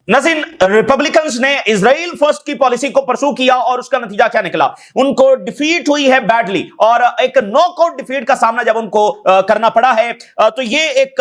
नज़ीर, Republicans ने Israel first की policy को परसू किया और उसका नतीजा क्या निकला? उनको डिफीट हुई है बैडली और एक नॉकआउट डिफीट का सामना जब उनको करना पड़ा है, तो ये एक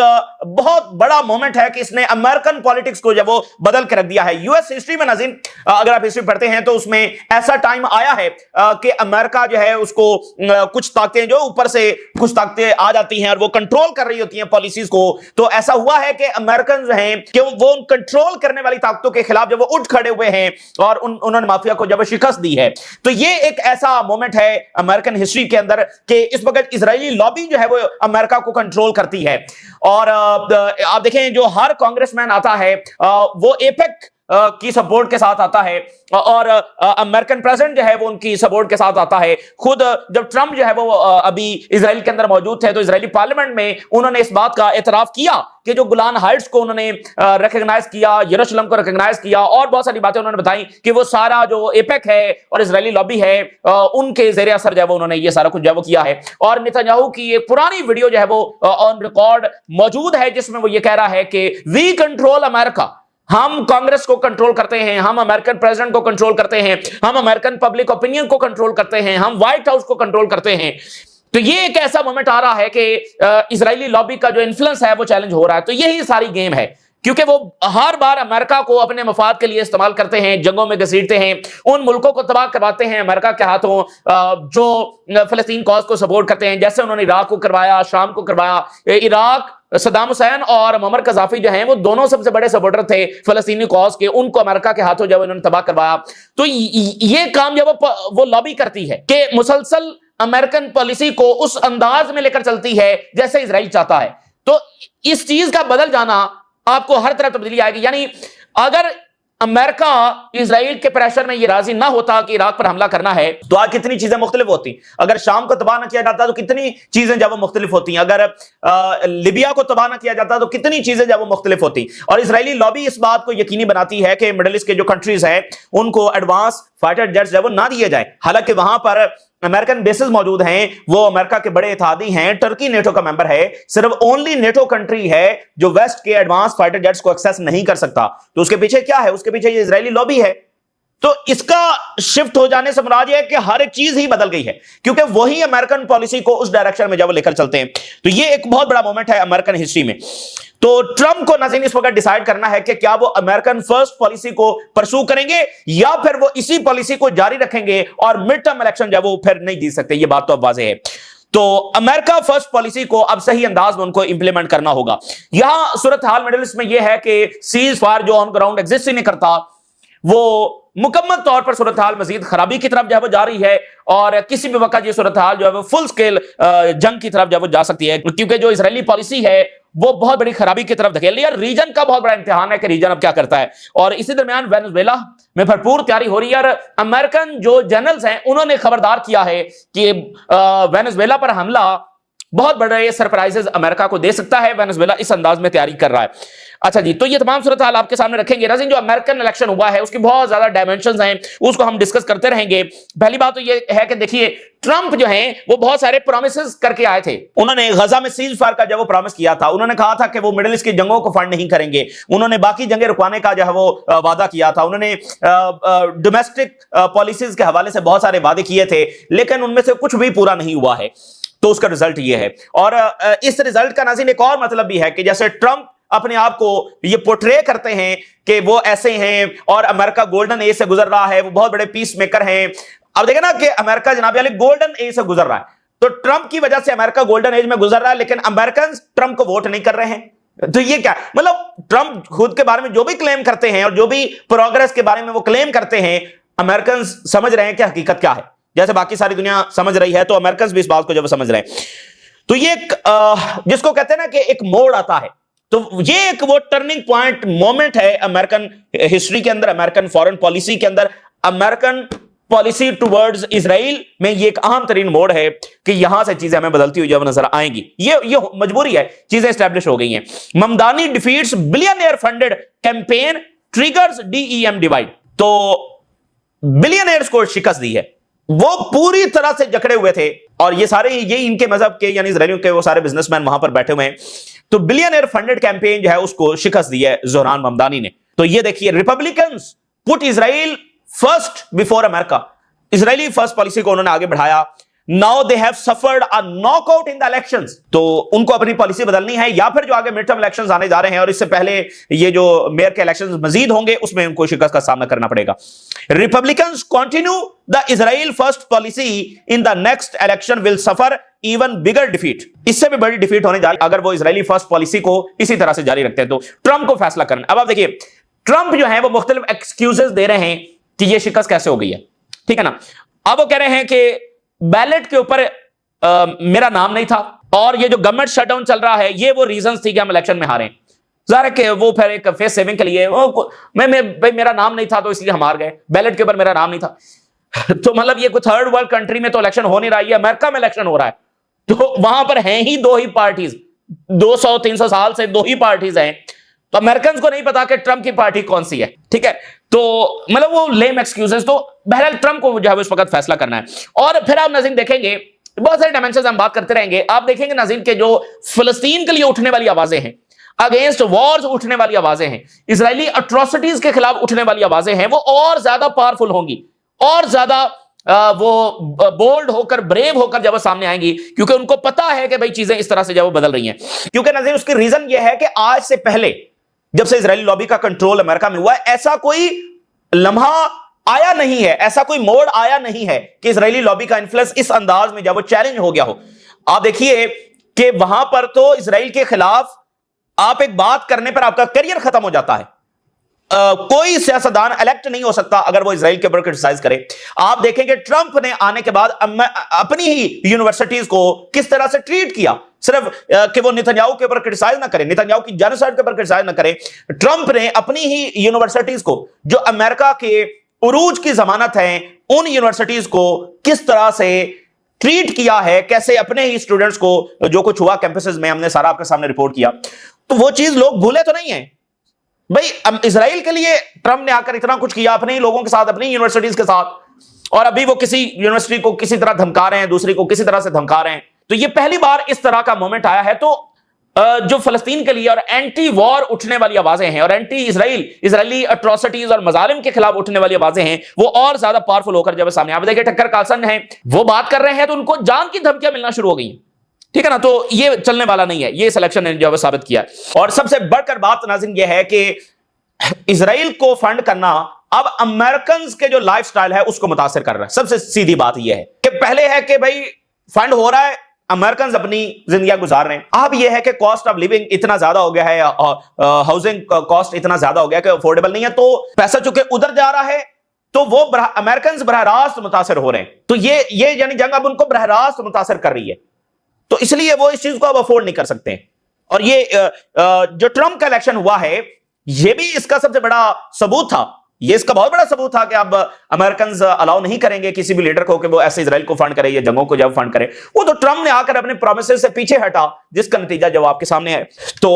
बहुत बड़ा मोमेंट है कि इसने अमेरिकन पॉलिटिक्स को जब वो बदल के रख दिया है। यूएस हिस्ट्री में नज़ीर, अगर आप हिस्ट्री पढ़ते हैं तो उसमें ऐसा टाइम आया है कि अमेरिका जो है उसको कुछ ताकतें, जो ऊपर से कुछ ताकतें आ जाती हैं और वो कंट्रोल कर रही होती हैं पॉलिसीज को, तो ऐसा हुआ है कि अमेरिकन जो हैं कि वो कंट्रोल करने वाली ताकतों के खिलाफ जब वो उठ खड़े हुए हैं और उन्होंने माफिया को जब शिकस्त दी है। तो ये एक ऐसा मोमेंट है अमेरिकन हिस्ट्री के अंदर कि इस वक्त इजरायली लॉबी जो है वो अमेरिका को कंट्रोल करती है। और आप देखें, जो हर कांग्रेसमैन आता है वो एपेक की सपोर्ट के साथ आता है और अमेरिकन प्रेसिडेंट जो है वो उनकी सपोर्ट के साथ आता है। खुद जब ट्रंप जो है वो अभी इजराइल के अंदर मौजूद थे तो इजरायली पार्लियामेंट में उन्होंने इस बात का एतराफ किया कि जो गोलान हाइट्स को उन्होंने रिकॉग्नाइज किया, यरूशलेम को रिकॉग्नाइज किया और बहुत सारी बातें उन्होंने बताई कि वो सारा जो एपेक है और इजरायली लॉबी है उनके ज़ेरे असर जो है वो उन्होंने ये सारा कुछ जो है वो किया है। और नेतन्याहू की एक पुरानी वीडियो जो है वो ऑन रिकॉर्ड मौजूद है जिसमें वो ये कह रहा है कि वी कंट्रोल अमेरिका, हम कांग्रेस को कंट्रोल करते हैं, हम अमेरिकन प्रेसिडेंट को कंट्रोल करते हैं, हम अमेरिकन पब्लिक ओपिनियन को कंट्रोल करते हैं, हम व्हाइट हाउस को कंट्रोल करते हैं। तो ये एक ऐसा मोमेंट आ रहा है कि इजरायली लॉबी का जो इन्फ्लुएंस है वो चैलेंज हो रहा है। तो यही सारी गेम है, क्योंकि वो हर बार अमेरिका को अपने मफाद के लिए इस्तेमाल करते हैं, जंगों में घसीटते हैं, उन मुल्कों को तबाह करवाते हैं अमेरिका के हाथों जो फलस्तीन कॉज को सपोर्ट करते हैं, जैसे उन्होंने इराक को करवाया, शाम को करवाया। इराक, सद्दाम हुसैन और मुअम्मर कज़ाफी जो हैं वो दोनों सबसे बड़े सपोर्टर थे फलस्तीनी कॉज के, उनको अमेरिका के हाथों जब इन्होंने तबाह करवाया। तो ये काम जब वो लॉबी करती है कि मुसलसल अमेरिकन पॉलिसी को उस अंदाज में लेकर चलती है जैसे इजराइल चाहता है, तो इस चीज का बदल जाना आपको हर तरफ तब्दीली आएगी। यानी अगर अमेरिका इजराइल के प्रेशर में ये राजी ना होता कि इराक पर हमला करना है तो आज कितनी चीजें मुख्तलिफ होती। अगर शाम को तबाह ना किया जाता तो कितनी चीजें जब वो मुख्तलिफ होती। अगर लिबिया को तबाह ना किया जाता तो कितनी चीजें जब वो मुख्तलिफ होती। और इजरायली लॉबी इस बात को यकीनी बनाती है कि मिडिल ईस्ट के जो कंट्रीज हैं उनको एडवांस फाइटर जेट्स जब वो ना दिए जाए। हालांकि वहां पर अमेरिकन बेसेस मौजूद हैं, वो अमेरिका के बड़े इत्तेहादी हैं, टर्की नेटो का मेंबर है, सिर्फ ओनली नेटो कंट्री है जो वेस्ट के एडवांस फाइटर जेट्स को एक्सेस नहीं कर सकता। तो उसके पीछे क्या है? उसके पीछे ये इजरायली लॉबी है। तो इसका शिफ्ट हो जाने से मुराद है कि हर एक चीज ही बदल गई है, क्योंकि वही अमेरिकन पॉलिसी को उस डायरेक्शन में जब लेकर चलते हैं। तो ये एक बहुत बड़ा मोमेंट है अमेरिकन हिस्ट्री में। तो ट्रंप को नाज़रीन इस वक्त डिसाइड करना है कि क्या वो अमेरिकन फर्स्ट पॉलिसी को परसू करेंगे या फिर वो इसी पॉलिसी को जारी रखेंगे और मिड टर्म इलेक्शन जब वो फिर नहीं जीत सकते। ये बात तो अब वाज़ेह है। तो अमेरिका फर्स्ट पॉलिसी को अब सही अंदाज में उनको इंप्लीमेंट करना होगा। यहां सूरत हाल मिडिल ईस्ट में यह है कि सीज फायर जो ऑन ग्राउंड एग्जिस्ट ही नहीं करता, वो मुकम्मल तौर पर सूरत हाल मजीद खराबी की तरफ जो है वो जा रही है और किसी भी वक्त ये सूरत हाल जो है वो फुल स्केल जंग की तरफ जो है वो जा सकती है, क्योंकि जो इजरायली पॉलिसी है वो बहुत बड़ी खराबी की तरफ धकेल रही है। रीजन का बहुत बड़ा इम्तिहान है कि रीजन अब क्या करता है। और इसी दरमियान वेनेजुएला में भरपूर तैयारी हो रही है और अमेरिकन जो जनरल्स हैं उन्होंने खबरदार किया है कि वेनेजुएला पर हमला बहुत बड़े सरप्राइजेस अमेरिका को दे सकता है। वेनेजुएला इस अंदाज में तैयारी कर रहा है। अच्छा जी, तो ये तमाम सूरत हाल आपके सामने रखेंगे। नाज़रीन, जो अमेरिकन इलेक्शन हुआ है उसकी बहुत ज्यादा डायमेंशंस हैं, उसको हम डिस्कस करते रहेंगे। पहली बात तो ये है कि देखिए, ट्रंप जो हैं वो बहुत सारे प्रॉमिसेस करके आए थे। उन्होंने गजा में सीज फायर का जब वो प्रॉमिस किया था, उन्होंने कहा था कि वो मिडिल ईस्ट की जंगों को फंड नहीं करेंगे। उन्होंने बाकी जंगें रुकवाने का जो है वो वादा किया था। उन्होंने डोमेस्टिक पॉलिसीज के हवाले से बहुत सारे वादे किए थे, लेकिन उनमें से कुछ भी पूरा नहीं हुआ है। तो उसका रिजल्ट ये है। और इस रिजल्ट का नाज़रीन एक और मतलब भी है कि जैसे ट्रंप अपने आप को ये पोर्ट्रे करते हैं कि वो ऐसे हैं और अमेरिका गोल्डन एज से गुजर रहा है, वो बहुत बड़े पीस मेकर हैं। अब देखें ना कि अमेरिका जनाब वाले गोल्डन एज से गुजर रहा है, तो ट्रंप की वजह से अमेरिका गोल्डन एज में गुजर रहा है, लेकिन अमेरिकन ट्रंप को वोट नहीं कर रहे हैं। तो ये क्या मतलब, ट्रंप खुद के बारे में जो भी क्लेम करते हैं और जो भी प्रोग्रेस के बारे में वो क्लेम करते हैं, अमेरिकन समझ रहे हैं कि हकीकत क्या है। जैसे बाकी सारी दुनिया समझ रही है तो अमेरिकन भी इस बात को जब समझ रहे हैं। तो ये एक जिसको कहते हैं ना कि एक मोड़ आता है, तो ये एक वो टर्निंग पॉइंट मोमेंट है अमेरिकन हिस्ट्री के अंदर, अमेरिकन फॉरेन पॉलिसी के अंदर, अमेरिकन पॉलिसी टुवर्ड्स इजराइल में। ये एक अहम तरीन मोड़ है कि यहां से चीजें हमें बदलती हुई जब नजर आएंगी। ये मजबूरी है, चीजें एस्टैब्लिश हो गई हैं। Mamdani defeats billionaire funded campaign triggers DEM divide. तो बिलियनियर्स को शिकस्त दी है, वो पूरी तरह से जकड़े हुए थे और ये सारे ये इनके मजहब के यानी इजरायलियों के वो सारे बिजनेसमैन वहां पर बैठे हुए हैं। तो बिलियनियर फंडेड कैंपेन जो है उसको शिकस्त दी है ज़ोहरान ममदानी ने। तो ये देखिए, Republicans put Israel first before America, Israeli first policy को उन्होंने आगे बढ़ाया। Now they have suffered a knockout in the elections, तो उनको अपनी पॉलिसी बदलनी है, या फिर जो आगे मिड टर्म इलेक्शंस आने जा रहे हैं और इससे पहले ये जो मेयर के इलेक्शंस मजीद होंगे उसमें उनको शिकस्त का सामना करना पड़ेगा। Republicans continue the Israel first policy in the next election will suffer even bigger defeat, इससे भी बड़ी डिफीट होने जा रही अगर वो इजरायली फर्स्ट पॉलिसी को इसी तरह से जारी रखते हैं। तो ट्रंप को फैसला करना। अब आप देखिए, ट्रंप जो है वो मुख्तलिफ एक्सक्यूजेस दे रहे हैं कि ये शिकस्त कैसे हो गई है, ठीक है ना। अब वो कह रहे हैं कि बैलेट के ऊपर मेरा नाम नहीं था, और ये जो गवर्नमेंट शटडाउन चल रहा है ये वो रीजंस थी कि हम इलेक्शन में हारे। ज़ाहिर है कि वो फिर एक फेस सेविंग के लिए भाई मेरा नाम नहीं था तो इसलिए हम हार गए, बैलेट के ऊपर मेरा नाम नहीं था। तो मतलब ये कोई थर्ड वर्ल्ड कंट्री में तो इलेक्शन हो नहीं रहा है, अमेरिका में इलेक्शन हो रहा है, तो वहां पर हैं ही दो ही पार्टीज, 200-300 साल से दो ही पार्टीज हैं, तो अमेरिकन को नहीं पता कि ट्रंप की पार्टी कौन सी है, ठीक है। तो मतलब वो लेम एक्सक्यूजेस। तो बहरहाल ट्रंप को जो है इस वक्त फैसला करना है। और फिर आप नाज़रीन देखेंगे बहुत सारे डायमेंशंस हम बात करते रहेंगे। आप देखेंगे नाज़रीन के जो फिलिस्तीन के लिए उठने वाली आवाजें हैं, अगेंस्ट वॉर्स उठने वाली आवाजें हैं, इजरायली अट्रॉसिटीज के खिलाफ उठने वाली आवाजें हैं, वो और ज्यादा पावरफुल होंगी, और ज्यादा वो बोल्ड होकर, ब्रेव होकर जब वो सामने आएंगी, क्योंकि उनको पता है कि भाई चीजें इस तरह से जब वो बदल रही हैं। क्योंकि नाज़रीन उसकी रीजन ये है कि आज से पहले जब से इजरायली लॉबी का कंट्रोल अमेरिका में हुआ है, ऐसा कोई लम्हा आया नहीं है, ऐसा कोई मोड़ आया नहीं है कि इजरायली लॉबी का इन्फ्लुएंस इस अंदाज में जब वो चैलेंज हो गया हो। आप देखिए कि वहां पर तो इजराइल के खिलाफ आप एक बात करने पर आपका करियर खत्म हो जाता है। कोई सियासतदान इलेक्ट नहीं हो सकता अगर वो इजराइल के ऊपर क्रिटिसाइज करे। आप देखेंगे ट्रंप ने आने के बाद अपनी ही यूनिवर्सिटीज को किस तरह से ट्रीट किया, सिर्फ कि वो नेतन्याहू के ऊपर क्रिटिसाइज ना करें, नेतन्याहू की जेनोसाइड के ऊपर क्रिटिसाइज ना करें। ट्रंप ने अपनी ही यूनिवर्सिटीज को, जो अमेरिका के उरूज की जमानत है, उन यूनिवर्सिटीज को किस तरह से ट्रीट किया है, कैसे अपने ही स्टूडेंट्स को, जो कुछ हुआ कैंपसेस में, हमने सारा आपके सामने रिपोर्ट किया। तो वो चीज लोग भूले तो नहीं है भाई। इजराइल के लिए ट्रंप ने आकर इतना कुछ किया अपने ही लोगों के साथ, अपनी यूनिवर्सिटीज के साथ, और अभी वो किसी यूनिवर्सिटी को किसी तरह धमका रहे हैं, दूसरी को किसी तरह से धमका रहे हैं। तो ये पहली बार इस तरह का मोमेंट आया है। तो जो फलस्तीन के लिए और एंटी वॉर उठने वाली आवाजें हैं, और एंटी इजरायली अट्रॉसिटीज और मजालिम के खिलाफ उठने वाली आवाजें हैं, वो और ज्यादा पावरफुल होकर जब सामने। आप देखिए टक्कर कार्लसन है, वो बात कर रहे हैं तो उनको जान की धमकियां मिलना शुरू हो गई, ठीक है ना। तो ये चलने वाला नहीं है, ये सिलेक्शन ने जो साबित किया। और सबसे बढ़कर बात नाज़रीन ये है कि इजराइल को फंड करना अब अमेरिकन के जो लाइफस्टाइल है उसको मुतासिर कर रहा है। सबसे सीधी बात यह है कि पहले है कि भाई फंड हो रहा है, अमेरिकन अपनी जिंदगी गुजार रहे हैं। अब यह है कि कॉस्ट ऑफ लिविंग इतना ज्यादा हो गया है, हाउसिंग कॉस्ट इतना ज्यादा हो गया कि अफोर्डेबल नहीं है, तो पैसा चूंकि उधर जा रहा है तो वो अमेरिकन बरह रास्त मुतासिर हो रहे हैं। तो ये यानी जंग अब उनको बरह रास्त मुतासिर कर रही है, तो इसलिए वो इस चीज को अब अफोर्ड नहीं कर सकते। और ये जो ट्रंप का इलेक्शन हुआ है, ये भी इसका सबसे बड़ा सबूत था, ये इसका बहुत बड़ा सबूत था कि अब अमेरिकन अलाउ नहीं करेंगे किसी भी लीडर को कि वो ऐसे इजराइल को फंड करे या जंगों को जब फंड करे। वो तो ट्रंप ने आकर अपने प्रोमिसेस से पीछे हटा, जिसका नतीजा जब आपके सामने है। तो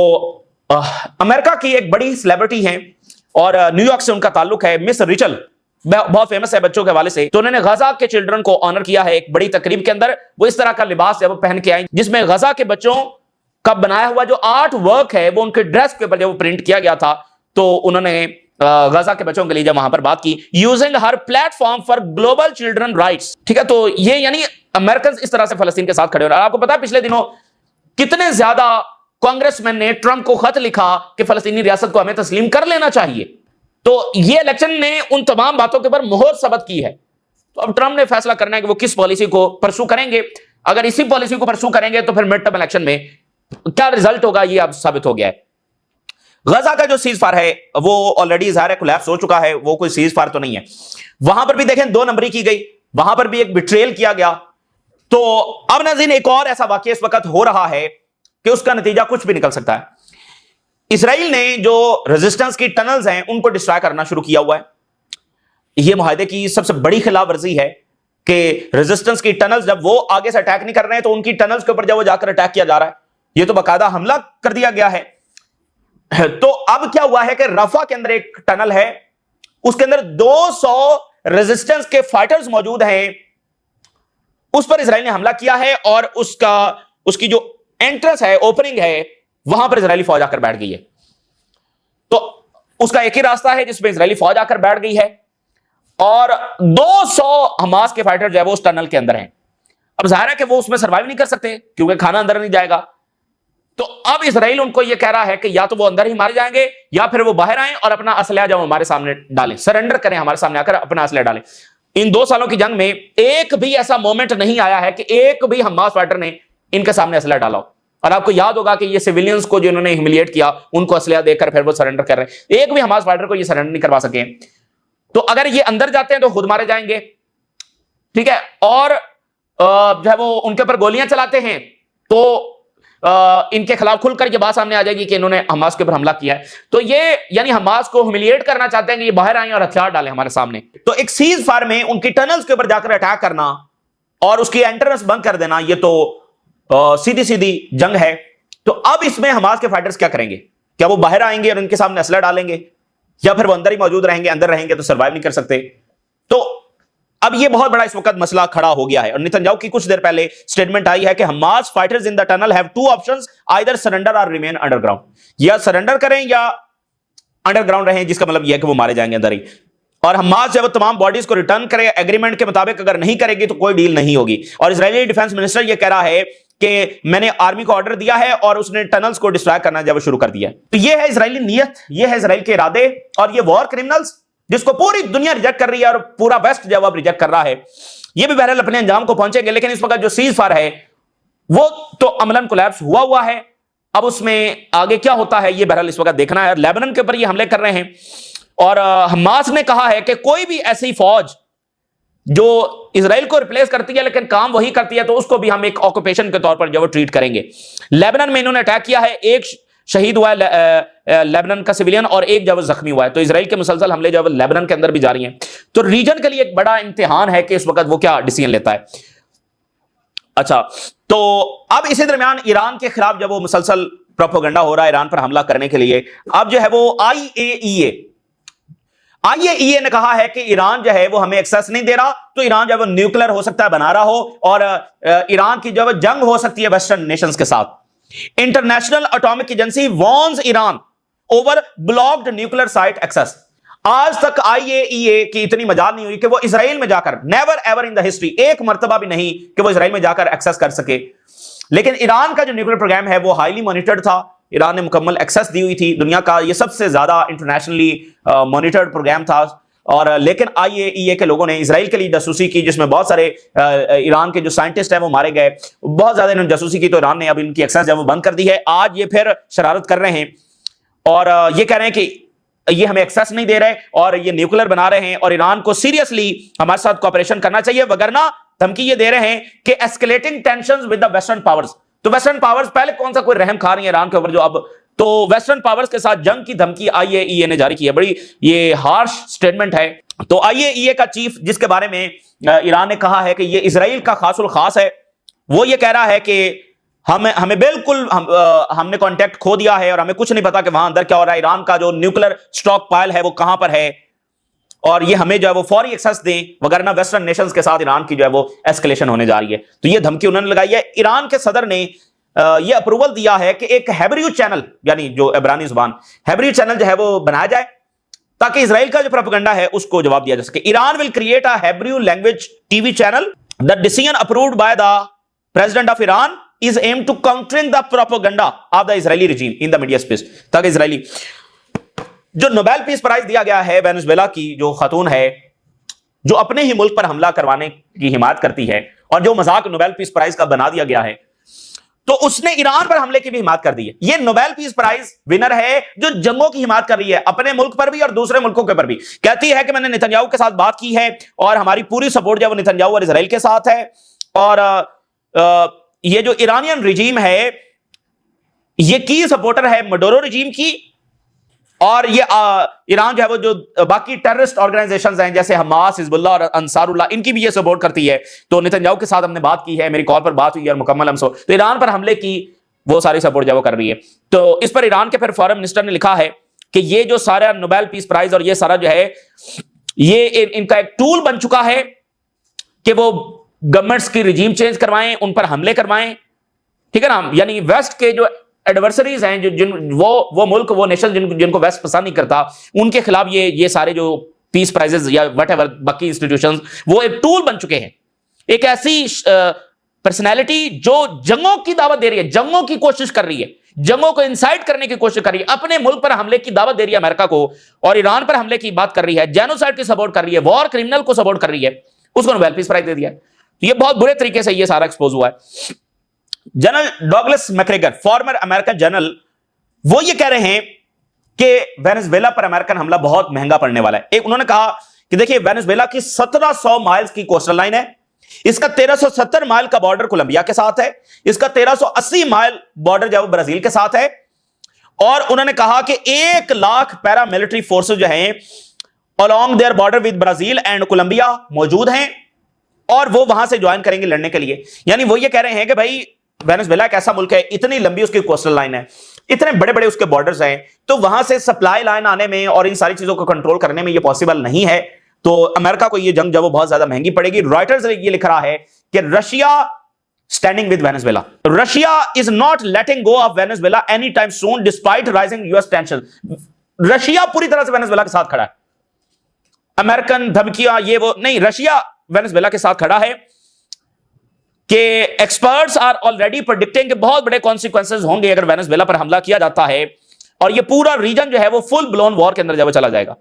अमेरिका की एक बड़ी सेलिब्रिटी है और न्यूयॉर्क से उनका ताल्लुक है, मिस रिचल, बहुत फेमस है बच्चों के हवाले से। तो उन्होंने गजा के चिल्ड्रन को ऑनर किया है एक बड़ी तकरीब के अंदर। वो इस तरह का लिबास जब पहन के आई, जिसमें गजा के बच्चों का बनाया हुआ जो आर्ट वर्क है वो उनके ड्रेस के ऊपर जब प्रिंट किया गया था, तो उन्होंने गजा के बच्चों के लिए जब वहां पर बात की, using her platform for global children rights, ठीक है। तो ये यानी अमेरिकन इस तरह से फलस्तीन के साथ खड़े हो रहे हैं। आपको पता है पिछले दिनों कितने ज्यादा कांग्रेसमैन ने ट्रंप को खत लिखा कि फलस्तीनी रियासत को हमें तस्लीम कर लेना चाहिए। तो ये इलेक्शन ने उन तमाम बातों के ऊपर मोहर सबत की है। तो अब ट्रंप ने फैसला करना है कि वो किस पॉलिसी को परसू करेंगे। अगर इसी पॉलिसी को परसू करेंगे तो फिर मिड टर्म इलेक्शन में क्या रिजल्ट होगा ये अब साबित हो गया है। गजा का जो सीज फायर है वो ऑलरेडी ज़ाहिर है कोलैप्स हो चुका है, वो कोई सीज फायर तो नहीं है। वहां पर भी देखें 2 नंबरी की गई, वहां पर भी एक बिट्रेल किया गया। तो अब नाज़रीन एक और ऐसा वाकया इस वक्त हो रहा है कि उसका नतीजा कुछ भी निकल सकता है। इसराइल ने जो रेजिस्टेंस की टनल्स हैं उनको डिस्ट्रॉय करना शुरू किया हुआ है। यह मुआहदे की सबसे बड़ी खिलाफ वर्जी है कि रेजिस्टेंस की टनल्स जब वो आगे से अटैक नहीं कर रहे हैं तो उनकी टनल्स के ऊपर जब वो जाकर अटैक किया जा रहा है, यह तो बाकायदा हमला कर दिया गया है। तो अब क्या हुआ है कि रफा के अंदर एक टनल है, उसके अंदर 200 रेजिस्टेंस के फाइटर्स मौजूद हैं, उस पर इजराइल ने हमला किया है और उसकी जो एंट्रेंस है, ओपनिंग है, वहां पर इजरायली फौज आकर बैठ गई है। तो उसका एक ही रास्ता है जिसमें इजरायली फौज आकर बैठ गई है और 200 हमास के फाइटर जो है वो उस टनल के अंदर हैं। अब जाहिर है कि वो उसमें सर्वाइव नहीं कर सकते क्योंकि खाना अंदर नहीं जाएगा। तो अब इजराइल उनको ये कह रहा है कि या तो वो अंदर ही मारे जाएंगे या फिर वो बाहर आए और अपना असलहा जो हमारे सामने डालें, सरेंडर करें, हमारे सामने आकर अपना असलहा डालें। इन 2 सालों की जंग में एक भी ऐसा मोमेंट नहीं आया है कि एक भी हमास फाइटर ने इनके सामने असलहा डाला हो। और आपको याद होगा कि ये सिविलियंस को जो इन्होंने ह्यूमिलिएट किया उनको असलहा देकर फिर वो सरेंडर कर रहे हैं। एक भी हमास फाइटर को ये सरेंडर नहीं करवा सके। तो अगर ये अंदर जाते हैं तो खुद मारे जाएंगे, ठीक है। और जो है वो उनके ऊपर गोलियां चलाते हैं तो इनके खिलाफ खुलकर ये बात सामने आ जाएगी कि इन्होंने हमास के ऊपर हमला किया है। तो ये यानी हमास को ह्यूमिलिएट करना चाहते हैं कि ये बाहर आए और हथियार डालें हमारे सामने। तो एक सीज फायर में उनकी टनल्स के ऊपर जाकर अटैक करना और उसकी एंट्रेंस बंद कर देना, ये तो सीधी सीधी जंग है। तो अब इसमें हमास के फाइटर्स क्या करेंगे? क्या वो बाहर आएंगे और उनके सामने असला डालेंगे या फिर वो अंदर ही मौजूद रहेंगे? अंदर रहेंगे तो सर्वाइव नहीं कर सकते। तो अब ये बहुत बड़ा इस वक्त मसला खड़ा हो गया है और नेतन्याहू की कुछ देर पहले स्टेटमेंट आई है कि Hamas fighters in the tunnel have 2 options, either surrender और रिमेन अंडरग्राउंड। या सरेंडर करें या अंडरग्राउंड रहें, जिसका मतलब यह है कि वो मारे जाएंगे अंदर ही। और हमास जब तमाम बॉडीज को रिटर्न करे एग्रीमेंट के मुताबिक अगर नहीं करेगी तो कोई डील नहीं होगी। और इजरायली डिफेंस मिनिस्टर यह कह रहा है कि मैंने आर्मी को ऑर्डर दिया है और उसने टनल्स को डिस्ट्रॉय करना जब शुरू कर दिया। तो यह है इजरायली नीयत, यह है इजराइल के इरादे और ये वॉर क्रिमिनल्स जिसको पूरी दुनिया रिजेक्ट कर रही है और पूरा वेस्ट जब अब रिजेक्ट कर रहा है, ये भी बहरहाल अपने अंजाम को पहुंचेंगे। लेकिन इस वक्त जो सीज फायर है वो तो अमलन कोलैप्स हुआ है। अब उसमें आगे क्या होता है ये बहरहाल इस वक्त देखना है। लेबनान के ऊपर ये हमले कर रहे हैं और हमास ने कहा है कि कोई भी ऐसी फौज जो इजराइल को रिप्लेस करती है लेकिन काम वही करती है तो उसको भी हम एक ऑक्यूपेशन के तौर पर जो ट्रीट करेंगे। लेबनान में इन्होंने अटैक किया है, एक शहीद हुआ है लेबनान का सिविलियन और एक जो जख्मी हुआ है। तो इजराइल के मुसलसल हमले जो लेबनान के अंदर भी जारी हैं। तो रीजन के लिए एक बड़ा इम्तिहान है कि इस वक्त वो क्या डिसीजन लेता है। अच्छा, तो अब इसी दरमियान ईरान के खिलाफ जब वो मुसलसल प्रोपेगेंडा हो रहा है ईरान पर हमला करने के लिए, अब जो है वो आईएईए ने कहा है कि ईरान जो है वो हमें एक्सेस नहीं दे रहा, तो ईरान जो है वो न्यूक्लियर हो सकता है बना रहा हो और ईरान की जो है जंग हो सकती है वेस्टर्न नेशंस के साथ। International Atomic Agency warns Iran over blocked nuclear site access. आज तक आईएईए की इतनी मजाल नहीं हुई कि वो इजराइल में जाकर, never ever in the history, एक मर्तबा भी नहीं कि वो इजराइल में जाकर एक्सेस कर सके। लेकिन ईरान का जो न्यूक्लियर प्रोग्राम है वो हाईली मॉनिटर्ड था। ईरान ने मुकम्मल एक्सेस दी हुई थी, दुनिया का ये सबसे ज्यादा इंटरनेशनली मॉनिटर्ड प्रोग्राम था। और लेकिन आईएईए के लोगों ने इजराइल के लिए जासूसी की, जिसमें बहुत सारे ईरान के जो साइंटिस्ट हैं वो मारे गए, बहुत ज्यादा इन्होंने जासूसी की। तो ईरान ने अब इनकी एक्सेस जब बंद कर दी है। आज ये फिर शरारत कर रहे हैं और ये कह रहे हैं कि ये हमें एक्सेस नहीं दे रहे और ये न्यूक्लियर बना रहे हैं और ईरान को सीरियसली हमारे साथ कोऑपरेशन करना चाहिए, वगरना धमकी ये दे रहे हैं कि escalating tensions with the western powers. तो वेस्टर्न पावर्स पहले कौन सा कोई रहम खा रही है ईरान के ऊपर, जो अब तो वेस्टर्न पावर्स के साथ जंग की धमकी आईएईए ने जारी की है। बड़ी ये हार्श स्टेटमेंट है। तो आईएईए का चीफ, जिसके बारे में ईरान ने कहा है कि ये इजराइल का खासुल खास है, वो ये कह रहा है कि हमें बिल्कुल हमने कांटेक्ट खो दिया है और हमें कुछ नहीं पता कि वहां अंदर क्या हो रहा है। ईरान का जो न्यूक्लियर स्टॉक पाइल है वो कहां पर है और ये हमें जो है वो फौरी एक्सेस दें, वगरना वेस्टर्न नेशंस के साथ ईरान की जो है वो एस्केलेशन होने जा रही है। तो ये धमकी उन्होंने लगाई है। ईरान के सदर ने ये अप्रूवल दिया है कि एक हेब्रू चैनल, यानी जो इब्रानी जुबान हेब्रू चैनल जो है वो बनाया जाए ताकि इजराइल का जो प्रोपेगेंडा है उसको जवाब दिया जा सके। Iran will create a Hebrew language TV channel. The decision approved by the president of Iran is aim to countering the propaganda of the Israeli regime in the media space. ताकि Israeli जो Nobel Peace Prize दिया गया है Venezuela की जो खातून है जो अपने ही मुल्क पर हमला करवाने की हिमायत करती है और जो मजाक नोबेल पीस प्राइज का बना दिया गया है, तो उसने ईरान पर हमले की भी हिमायत कर दी है। ये नोबेल पीस प्राइज विनर है जो जंगों की हिमायत कर रही है, अपने मुल्क पर भी और दूसरे मुल्कों के पर भी। कहती है कि मैंने नेतन्याहू के साथ बात की है और हमारी पूरी सपोर्ट जो है वो नेतन्याहू और इजराइल के साथ है। और ये जो ईरानियन रिजीम है ये की सपोर्टर है मडोरो रिजीम की, और ये ईरान जो है वो जो बाकी टेररिस्ट ऑर्गेनाइजेशंस हैं जैसे हमास, हिजबुल्लाह और अंसारुल्लाह, इनकी भी ये सपोर्ट करती है। तो नेतन्याहू के साथ हमने बात की है, मेरी कॉल पर बात हुई है और मुकम्मल हमसो तो ईरान पर हमले की वो सारी सपोर्ट जो है वो कर रही है। तो इस पर ईरान के फिर फॉरेन मिनिस्टर ने लिखा है कि ये जो सारा नोबेल पीस प्राइज और ये सारा जो है ये इनका एक टूल बन चुका है कि वो गवर्नमेंट्स की रिजीम चेंज करवाएं, उन पर हमले करवाएं, ठीक है ना। यानी वेस्ट के जो एडवर्सरीज हैं, जिन वो मुल्क, वो नेशन जिनको वेस्ट पसंद नहीं करता, उनके खिलाफ ये सारे जो पीस प्राइजेस या व्हाटएवर बाकी इंस्टीट्यूशंस, वो एक टूल बन चुके हैं। एक ऐसी पर्सनैलिटी जो जंगों की दावत दे रही है, जंगों की कोशिश कर रही है, जंगों को इंसाइट करने की कोशिश कर रही है, अपने मुल्क पर हमले की दावत दे रही है अमेरिका को, और ईरान पर हमले की बात कर रही है, जेनोसाइड की सपोर्ट कर रही है, वॉर क्रिमिनल को सपोर्ट कर रही है, उसको नोबेल पीस प्राइज दे दिया। तो ये बहुत बुरे तरीके से ये सारा एक्सपोज हुआ है। General Douglas McGregor, farmer American general, वो ये कह रहे हैं कि वेनेजुएला पर अमेरिकन हमला बहुत महंगा पड़ने वाला है। एक उन्होंने कहा कि देखिए, वेनेजुएला की 1700 माइल्स की कोस्टल लाइन है, इसका 1370 माइल का बॉर्डर कोलंबिया के साथ है, इसका 1380 माइल बॉर्डर जो ब्राजील के साथ है, और उन्होंने कहा कि 1 लाख पैरामिलिट्री फोर्सेस जो हैं along their border with Brazil and Colombia मौजूद हैं, और वो वहां से ज्वाइन करेंगे लड़ने के लिए। यानी वो ये कह रहे हैं कि भाई वेनेजुएला एक ऐसा मुल्क है, इतनी लंबी उसकी कोस्टल लाइन है, इतने बड़े बड़े उसके बॉर्डर्स हैं, तो वहां से सप्लाई लाइन आने में और इन सारी चीजों को कंट्रोल करने में ये पॉसिबल नहीं है। तो अमेरिका को ये जंग जब वो बहुत ज्यादा महंगी पड़ेगी। रॉयटर्स ने ये लिख रहा है कि Russia standing with Venezuela, Russia is not letting go of Venezuela any time soon despite rising US tension. Russia पूरी तरह से वेनेजुएला के साथ खड़ा है, अमेरिकन धमकियां ये वो नहीं, रशिया वेनेजुएला के साथ खड़ा है कि एक्सपर्ट्स आर ऑलरेडी प्रेडिक्टिंग कि बहुत बड़े कॉन्सिक्वेंसेस होंगे अगर वेनेजुएला पर हमला किया जाता है, और ये पूरा रीजन जो है वो फुल ब्लोन वॉर के अंदर जब चला जाएगा।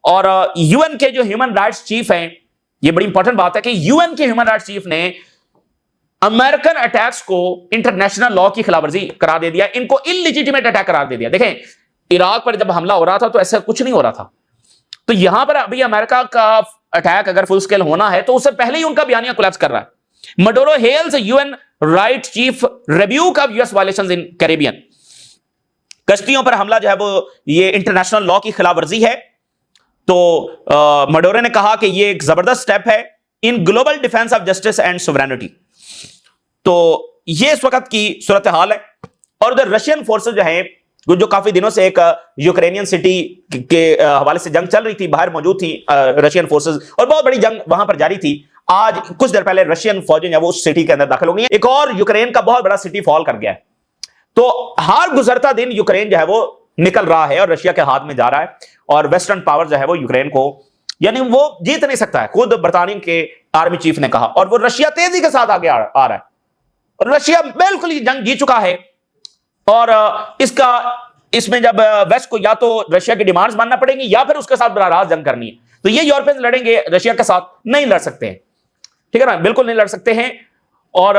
और यूएन के जो ह्यूमन राइट्स चीफ हैं, ये बड़ी इंपॉर्टेंट बात है कि यूएन के ह्यूमन राइट्स चीफ ने अमेरिकन अटैक्स को इंटरनेशनल लॉ की खिलाफवर्जी करार दे दिया, इनको इलिजिटिमेट अटैक करार दे दिया। देखें, इराक पर जब हमला हो रहा था तो ऐसा कुछ नहीं हो रहा था, तो यहां पर अभी अमेरिका का अटैक अगर फुल स्केल होना है तो उससे पहले ही उनका बयानिया कोलैप्स कर रहा है। Maduro hails UN right chief rebuke of US violations in Caribbean. कश्तियों पर हमला जो है वो ये इंटरनेशनल लॉ की खिलाफवर्जी है। तो मडोरो ने कहा कि ये एक जबरदस्त स्टेप है in global defence of justice and sovereignty. तो ये इस वक्त की सूरत हाल है। और उधर रशियन फोर्सेस जो है, जो काफी दिनों से एक यूक्रेनियन सिटी के हवाले से जंग चल रही थी, बाहर मौजूद थी रशियन फोर्सेस, और बहुत बड़ी जंग वहां पर जारी थी। आज कुछ देर पहले रशियन फौजें जो वो उस सिटी के अंदर दाखिल हो गई। एक और यूक्रेन का बहुत बड़ा सिटी फॉल कर गया है। तो हर गुजरता दिन यूक्रेन जो है वो निकल रहा है और रशिया के हाथ में जा रहा है, और वेस्टर्न पावर जो है वो यूक्रेन को, यानी वो जीत नहीं सकता है, खुद बरतानिया के आर्मी चीफ ने कहा। और वो रशिया तेजी के साथ आगे आ रहा है, और रशिया बिल्कुल ही जंग जीत चुका है। और इसमें जब वेस्ट को या तो रशिया की डिमांड्स मानना पड़ेंगी या फिर उसके साथ बराह रास्त जंग करनी है, तो ये यूरोपियंस लड़ेंगे, रशिया के साथ नहीं लड़ सकते हैं, ठीक है ना, बिल्कुल नहीं लड़ सकते हैं। और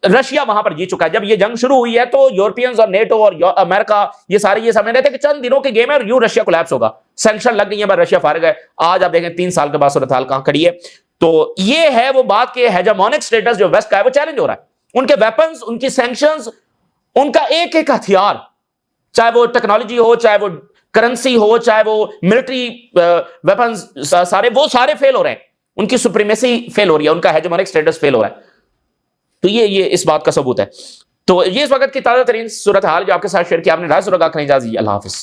रशिया वहां पर जीत चुका है। जब ये जंग शुरू हुई है तो यूरोपियंस और नेटो और अमेरिका ये सारे ये समझ रहे थे कि चंद दिनों के गेम है और यूं रशिया कोलैप्स होगा, सैंक्शन लग गई है, रशिया फारिग है। आज आप देखें 3 साल के बाद सूरत हाल कहां खड़ी है। तो ये है वो बात के हेजेमोनिक स्टेटस जो वेस्ट का है वो चैलेंज हो रहा है। उनके वेपन्स, उनकी सैंक्शंस, उनका एक एक हथियार, चाहे वो टेक्नोलॉजी हो, चाहे वो करेंसी हो, चाहे वो मिलिट्री वेपन्स, सारे वो सारे फेल हो रहे हैं। उनकी सुप्रीमेसी फेल हो रही है, उनका हेजेमोनिक स्टेटस फेल हो रहा है। तो ये इस बात का सबूत है। तो ये इस वक्त की ताजा तरीन सूरत हाल जो आपके साथ शेयर किया आपने। राज अल्लाह हाफिज।